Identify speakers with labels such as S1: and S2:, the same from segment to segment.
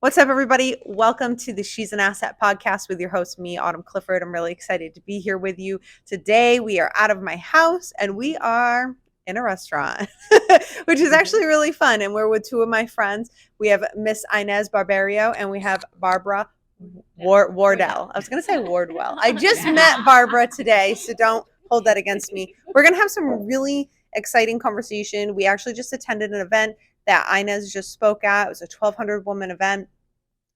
S1: What's up, everybody? Welcome to the She's an Asset podcast with your host, me, Autumn Clifford. I'm really excited to be here with you. Today, we are out of my house and we are in a restaurant, which is actually really fun. And we're with two of my friends. We have Miss Inez Barberio and we have Barbara Wardell. I was going to say Wardwell. I just met Barbara today, so don't hold that against me. We're going to have some really exciting conversation. We actually just attended an event that Inez just spoke at. It was a 1,200 woman event.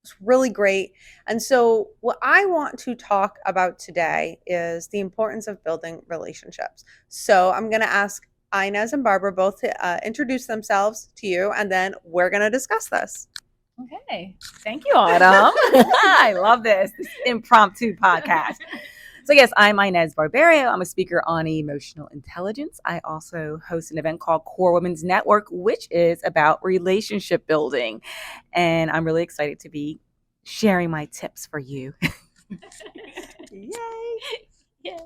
S1: It's really great. And so what I want to talk about today is the importance of building relationships. So I'm going to ask Inez and Barbara both to introduce themselves to you, and then we're going to discuss this.
S2: Okay. Thank you, Autumn. I love this impromptu podcast. So yes, I'm Inez Barberio. I'm a speaker on emotional intelligence. I also host an event called Core Women's Network, which is about relationship building. And I'm really excited to be sharing my tips for you.
S1: Yay!
S3: Yeah.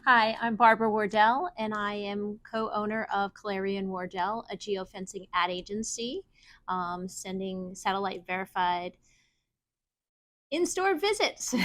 S3: Hi, I'm Barbara Wardell, and I am co-owner of Cullari and Wardell, a geofencing ad agency, sending satellite verified in-store visits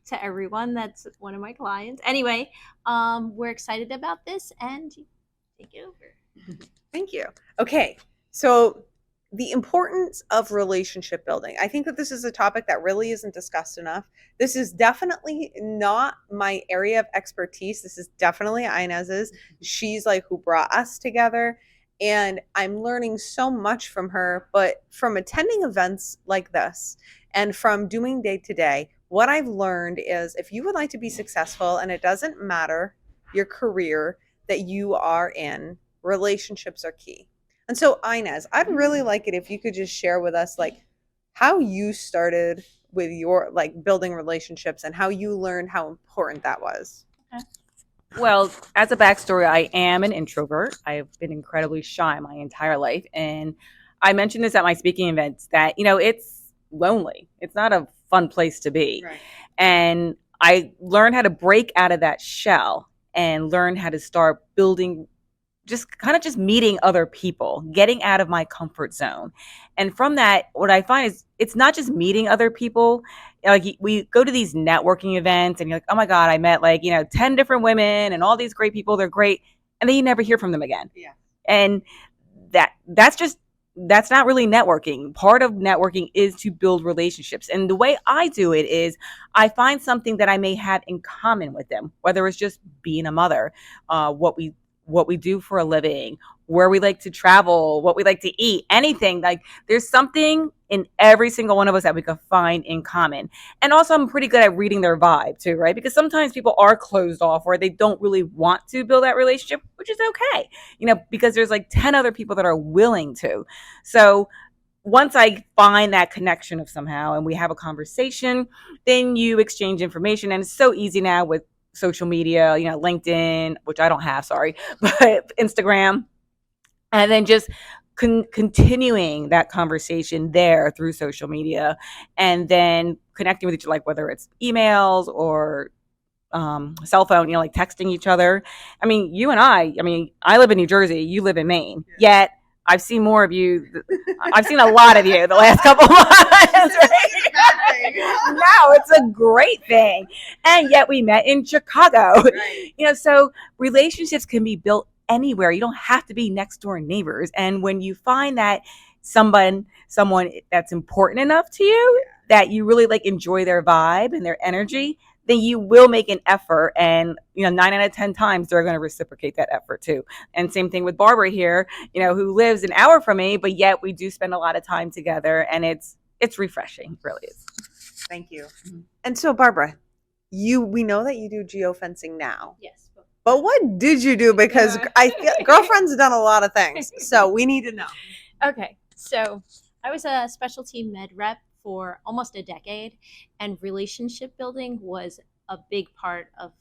S3: to everyone. That's one of my clients. Anyway, we're excited about this, and take it over.
S1: Thank you. Okay, so the importance of relationship building. I think that this is a topic that really isn't discussed enough. This is definitely not my area of expertise. This is definitely Inez's. She's like who brought us together, and I'm learning so much from her. But from attending events like this and from doing day to day, what I've learned is if you would like to be successful, and it doesn't matter your career that you are in, relationships are key. And so Inez, I'd really like it if you could just share with us like how you started with your like building relationships and how you learned how important that was.
S2: Well, as a backstory, I am an introvert. I've been incredibly shy my entire life. And I mentioned this at my speaking events that, it's lonely. It's not a fun place to be.
S1: Right.
S2: And I learned how to break out of that shell and learn how to start building just meeting other people, getting out of my comfort zone. And from that, what I find is it's not just meeting other people. Like we go to these networking events and you're like, oh my God, I met 10 different women and all these great people. They're great. And then you never hear from them again.
S1: Yeah.
S2: And that's not really networking. Part of networking is to build relationships. And the way I do it is I find something that I may have in common with them, whether it's just being a mother, what we do for a living, where we like to travel, what we like to eat, anything. Like there's something in every single one of us that we can find in common. And also I'm pretty good at reading their vibe too, right? Because sometimes people are closed off or they don't really want to build that relationship, which is okay, because there's 10 other people that are willing to. So once I find that connection of somehow and we have a conversation, then you exchange information. And it's so easy now with social media, LinkedIn, which I don't have, sorry, but Instagram, and then just continuing that conversation there through social media, and then connecting with each other, like whether it's emails or cell phone, like texting each other. I mean, you and I live in New Jersey, you live in Maine, yet I've seen more of you. I've seen a lot of you the last couple of months. Right? No, it's a great thing. And yet we met in Chicago. Right. So relationships can be built anywhere. You don't have to be next door neighbors. And when you find that someone that's important enough to you, that you really enjoy their vibe and their energy, then you will make an effort, and 9 out of 10 times they're going to reciprocate that effort too. And same thing with Barbara here, who lives an hour from me, but yet we do spend a lot of time together, and it's refreshing, it really is.
S1: Thank you. Mm-hmm. And so Barbara, we know that you do geofencing now.
S3: Yes.
S1: But what did you do? Because girlfriend's done a lot of things, so we need to know.
S3: Okay, so I was a specialty med rep for almost a decade, and relationship building was a big part of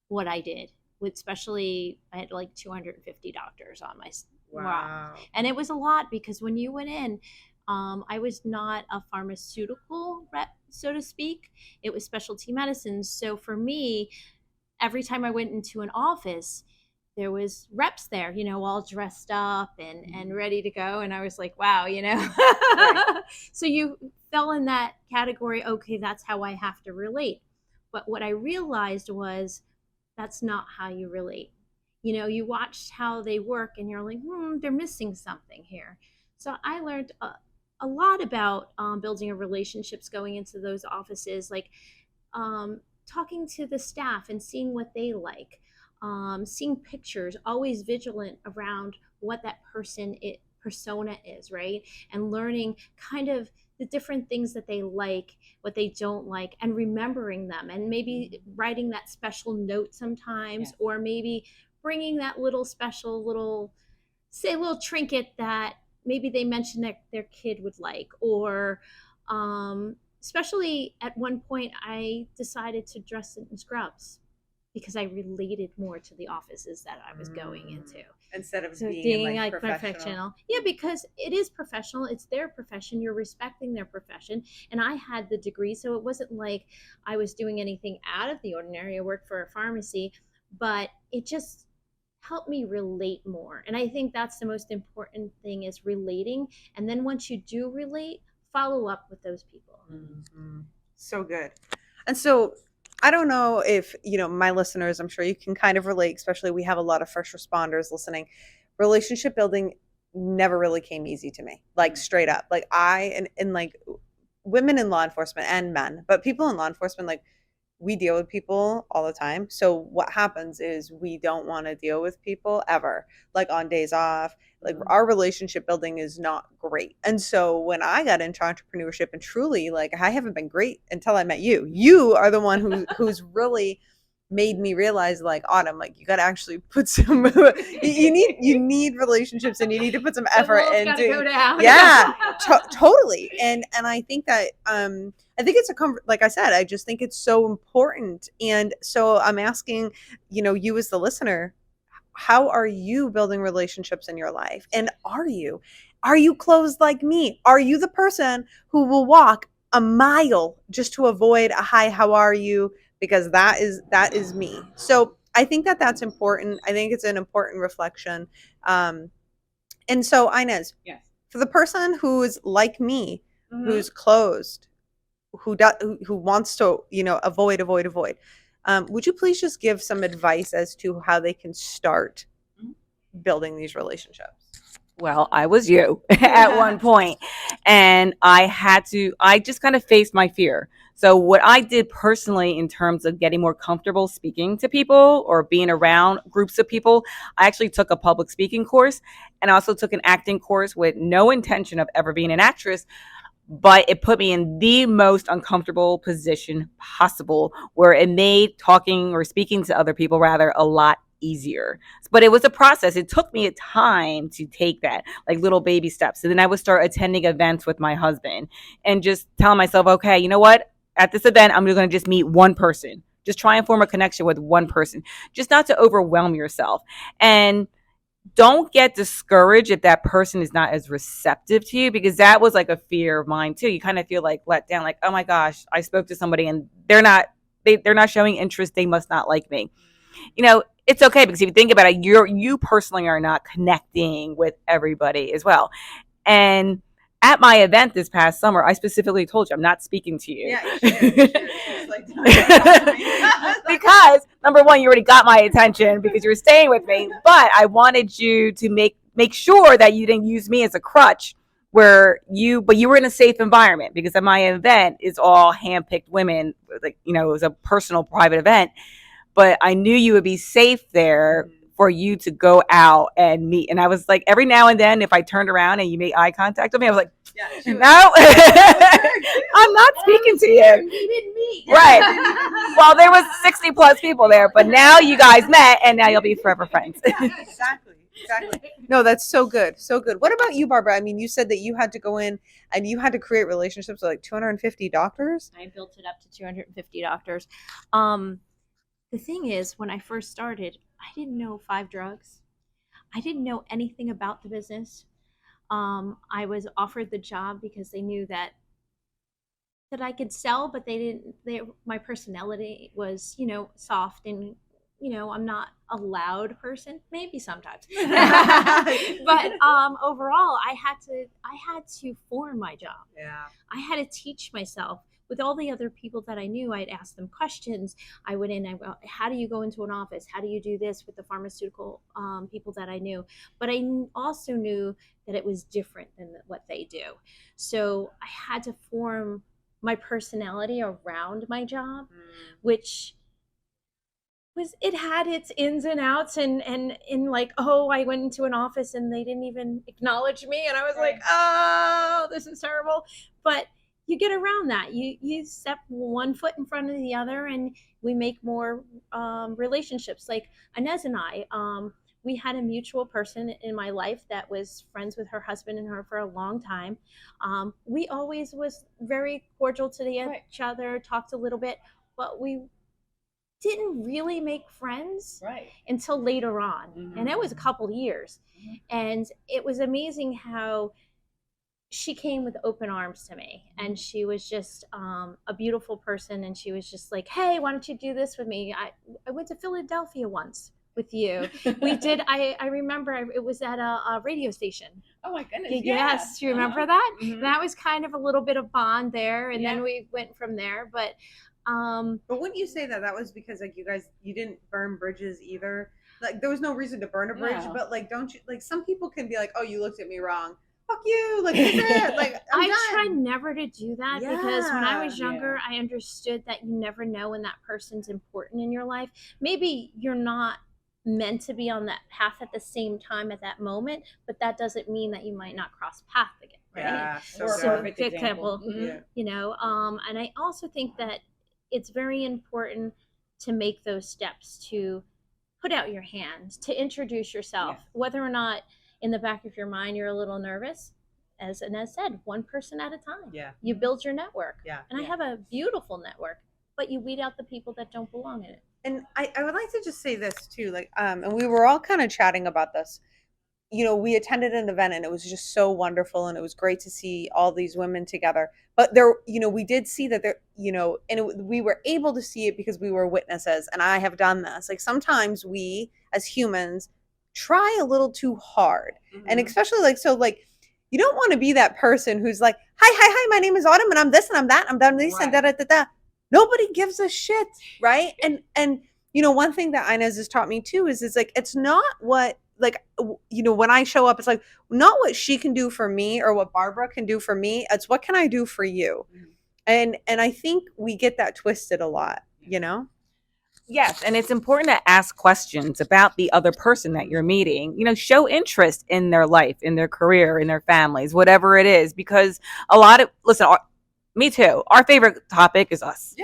S3: what I did. Especially, I had 250 doctors on my wow. And it was a lot because when you went in, I was not a pharmaceutical rep, so to speak. It was specialty medicine. So for me, every time I went into an office, there was reps there, all dressed up and ready to go. And I was like, wow,
S1: Right.
S3: So you fell in that category. Okay, that's how I have to relate. But what I realized was that's not how you relate. You watched how they work and you're like, they're missing something here. So I learned a lot about building relationships going into those offices, like talking to the staff and seeing what they like, seeing pictures, always vigilant around what that persona is, right? And learning kind of the different things that they like, what they don't like, and remembering them, and maybe writing that special note sometimes, or maybe bringing that little special little trinket that maybe they mentioned that their kid would like, or especially at one point I decided to dress in scrubs because I related more to the offices that I was going into
S1: Instead of
S3: so
S1: being
S3: like
S1: professional.
S3: Yeah, because it is professional. It's their profession. You're respecting their profession. And I had the degree, so it wasn't like I was doing anything out of the ordinary. I worked for a pharmacy, but it just helped me relate more. And I think that's the most important thing, is relating. And then once you do relate, follow up with those people.
S1: Mm-hmm. So good. And so I don't know if, my listeners, I'm sure you can kind of relate, especially we have a lot of first responders listening. Relationship building never really came easy to me, like straight up. Like and like women in law enforcement and men, but people in law enforcement, like we deal with people all the time. So what happens is we don't want to deal with people ever, like on days off. Like our relationship building is not great. And so when I got into entrepreneurship, and truly, like I haven't been great until I met you. You are the one who's really made me realize, like, Autumn, like you got to actually put some you need relationships, and you need to put some effort into
S3: Go down.
S1: yeah, totally. And I think that I think it's like I said, I just think it's so important. And so I'm asking, you as the listener, how are you building relationships in your life? And are you closed like me? Are you the person who will walk a mile just to avoid a hi, how are you? Because that is me. So I think that that's important. I think it's an important reflection. And so, Inez,
S2: Yes.
S1: for the person who's like me,
S2: Mhm.
S1: who's closed, who wants to avoid, would you please just give some advice as to how they can start building these relationships?
S2: Well, I was you at one point, and I just kind of faced my fear. So what I did personally in terms of getting more comfortable speaking to people or being around groups of people, I actually took a public speaking course, and I also took an acting course with no intention of ever being an actress, but it put me in the most uncomfortable position possible, where it made talking or speaking to other people rather a lot easier. But it was a process. It took me a time to take that, like little baby steps. And then I would start attending events with my husband and just telling myself, okay, you know what? At this event, I'm going to just meet one person. Just try and form a connection with one person, just not to overwhelm yourself. And don't get discouraged if that person is not as receptive to you, because that was like a fear of mine too. You kind of feel like let down, like, oh my gosh, I spoke to somebody and they're not showing interest. They must not like me. It's okay, because if you think about it, you personally are not connecting with everybody as well. And at my event this past summer, I specifically told you I'm not speaking to you.
S1: Yeah, you should.
S2: Because number one, you already got my attention because you were staying with me, but I wanted you to make sure that you didn't use me as a crutch, but you were in a safe environment, because at my event is all handpicked women, like, it was a personal private event, but I knew you would be safe there for you to go out and meet. And I was like, every now and then, if I turned around and you made eye contact with me, I was like, no, I'm not speaking to you.
S3: Needed me.
S2: Right. Well, there was 60 plus people there, but now you guys met, and now you'll be forever friends.
S1: Exactly. No, that's so good. So good. What about you, Barbara? I mean, you said that you had to go in and you had to create relationships with like 250 doctors.
S3: I built it up to 250 doctors. The thing is, when I first started, I didn't know 5 drugs. I didn't know anything about the business. I was offered the job because they knew that I could sell, but they didn't. My personality was, soft and I'm not a loud person, maybe sometimes. But overall, I had to form my job.
S1: Yeah.
S3: I had to teach myself. With all the other people that I knew, I'd ask them questions. I went in, how do you go into an office? How do you do this with the pharmaceutical people that I knew? But I also knew that it was different than what they do. So I had to form my personality around my job, which it had its ins and outs, and in like, oh, I went into an office and they didn't even acknowledge me, and I was like, oh, this is terrible. But you get around that. You step one foot in front of the other, and we make more relationships. Like Inez and I, we had a mutual person in my life that was friends with her husband and her for a long time. We always was very cordial to each other, talked a little bit, but we didn't really make friends until later on. And it was a couple years. And it was amazing how she came with open arms to me, and she was just a beautiful person. And she was just like, hey, why don't you do this with me? I went to Philadelphia once with you. We did. I remember it was at a radio station.
S2: Oh my goodness.
S3: Yes. You remember that? That was kind of a little bit of bond there. And then we went from there. But
S1: wouldn't you say that was because like you didn't burn bridges either? Like there was no reason to burn a bridge, but like don't you, like some people can be like, oh, you looked at me wrong, fuck you, like that's it. Like
S3: I try never to do that, because when I was younger, I understood that you never know when that person's important in your life. Maybe you're not meant to be on that path at the same time at that moment, but that doesn't mean that you might not cross paths again, right?
S1: Yeah,
S3: so
S2: perfect
S3: example. And I also think that it's very important to make those steps, to put out your hand, to introduce yourself, whether or not in the back of your mind you're a little nervous. As Inez said, one person at a time.
S1: Yeah.
S3: You build your network.
S1: Yeah.
S3: And I have a beautiful network, but you weed out the people that don't belong in it.
S1: And I would like to just say this too, like, and we were all kind of chatting about this. We attended an event and it was just so wonderful, and it was great to see all these women together. But there, we did see that there, we were able to see it because we were witnesses. And I have done this. Like sometimes we as humans try a little too hard, and especially you don't want to be that person who's like, hi, my name is Autumn, and I'm this and I'm that, I'm done this and da da da da. Nobody gives a shit, right? And one thing that Inez has taught me too is like it's not what. Like, when I show up, it's like not what she can do for me or what Barbara can do for me. It's what can I do for you? And I think we get that twisted a lot,
S2: Yes, and it's important to ask questions about the other person that you're meeting. Show interest in their life, in their career, in their families, whatever it is, because me too. Our favorite topic is us.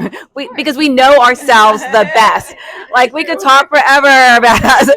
S2: Because we know ourselves the best. Like we could talk forever about us.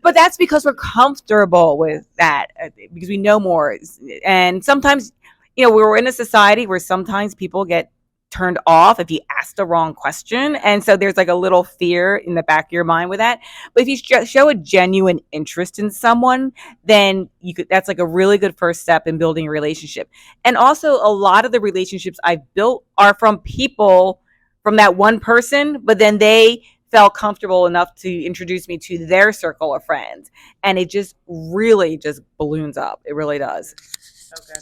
S2: But that's because we're comfortable with that, because we know more. And sometimes, we're in a society where sometimes people get turned off if you ask the wrong question. And so there's like a little fear in the back of your mind with that. But if you show a genuine interest in someone, then that's like a really good first step in building a relationship. And also a lot of the relationships I've built are from people, from that one person, but then they felt comfortable enough to introduce me to their circle of friends, and it just really just balloons up. It really does.
S1: Okay.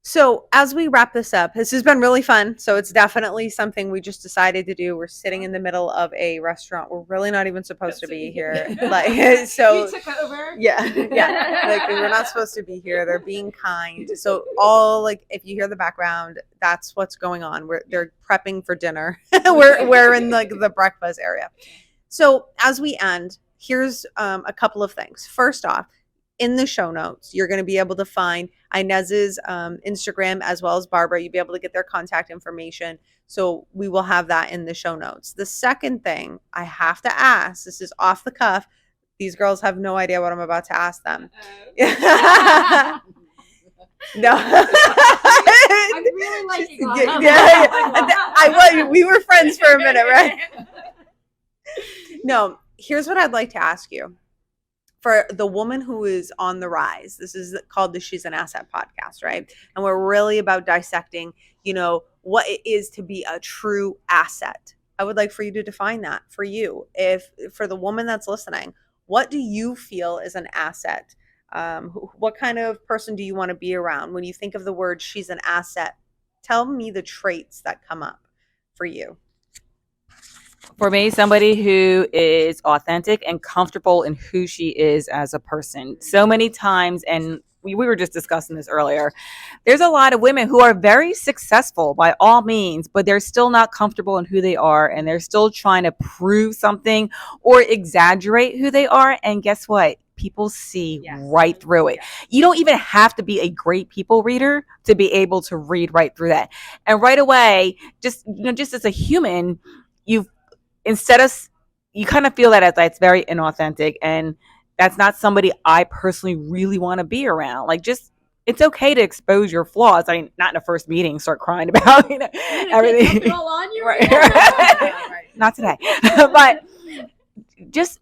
S1: So as we wrap this up, this has been really fun. So it's definitely something we just decided to do. We're sitting in the middle of a restaurant. We're really not even supposed to be here. So
S3: you took over.
S1: Yeah. Like we're not supposed to be here. They're being kind. So all if you hear the background, that's what's going on. They're prepping for dinner. we're in the breakfast area. So as we end, here's a couple of things. First off, in the show notes, you're going to be able to find Inez's Instagram as well as Barbara. You'll be able to get their contact information. So we will have that in the show notes. The second thing I have to ask, this is off the cuff. These girls have no idea what I'm about to ask them. No.
S3: I really like
S1: you. We were friends for a minute, right? No, here's what I'd like to ask you. For the woman who is on the rise, this is called the She's an Asset podcast, right? And we're really about dissecting, what it is to be a true asset I would like for you to define that for you. If for the woman that's listening, what do you feel is an asset? What kind of person do you want to be around? When you think of the word she's an asset, tell me the traits that come up for you.
S2: For me, somebody who is authentic and comfortable in who she is as a person. So many times, and we were just discussing this earlier, there's a lot of women who are very successful by all means, but they're still not comfortable in who they are, and they're still trying to prove something or exaggerate who they are. And guess what? People see right through it. You don't even have to be a great people reader to be able to read right through that. And right away, just as a human, you kind of feel that as that's very inauthentic, and that's not somebody I personally really want to be around. Like, just it's okay to expose your flaws. I mean, not in a first meeting start crying about everything.
S3: All on you,
S2: Right. Not today. But just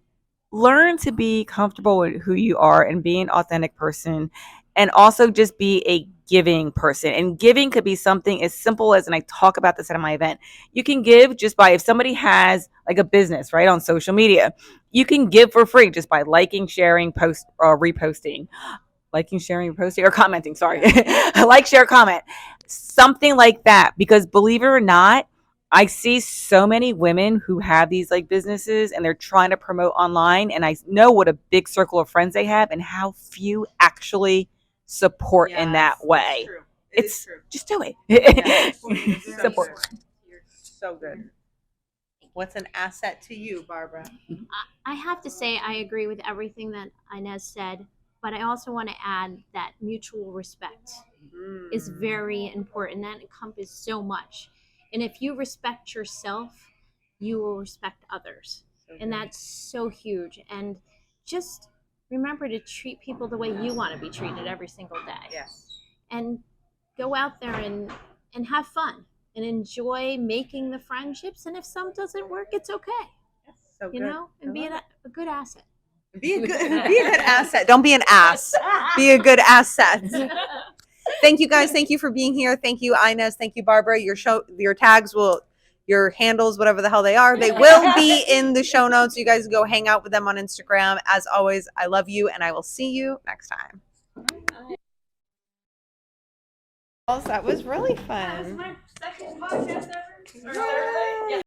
S2: learn to be comfortable with who you are and be an authentic person, and also just be a giving person. And giving could be something as simple as, and I talk about this at my event, you can give just by, if somebody has like a business, right, on social media, you can give for free just by liking, sharing, post, or reposting. Liking, sharing, reposting, or commenting, sorry. Like, share, comment. Something like that. Because believe it or not, I see so many women who have these like businesses and they're trying to promote online, and I know what a big circle of friends they have and how few actually support in that way. It's true. Just do it. Support.
S1: You're so good. What's an asset to you, Barbara?
S3: I have to say I agree with everything that Inez said, but I also want to add that mutual respect is very important. That encompasses so much. And if you respect yourself, you will respect others. And that's so huge. And just remember to treat people the way you want to be treated every single day.
S1: Yes.
S3: And go out there and have fun and enjoy making the friendships. And if some doesn't work, it's okay.
S1: So
S3: you know, and be a good asset.
S1: Be a good asset. Don't be an ass. Be a good asset. Thank you guys. Thank you for being here. Thank you, Inez. Thank you, Barbara. Your tags your handles, whatever the hell they are, they will be in the show notes. You guys go hang out with them on Instagram. As always, I love you, and I will see you next time. That was really fun.
S2: That was my second podcast ever.
S1: Yeah.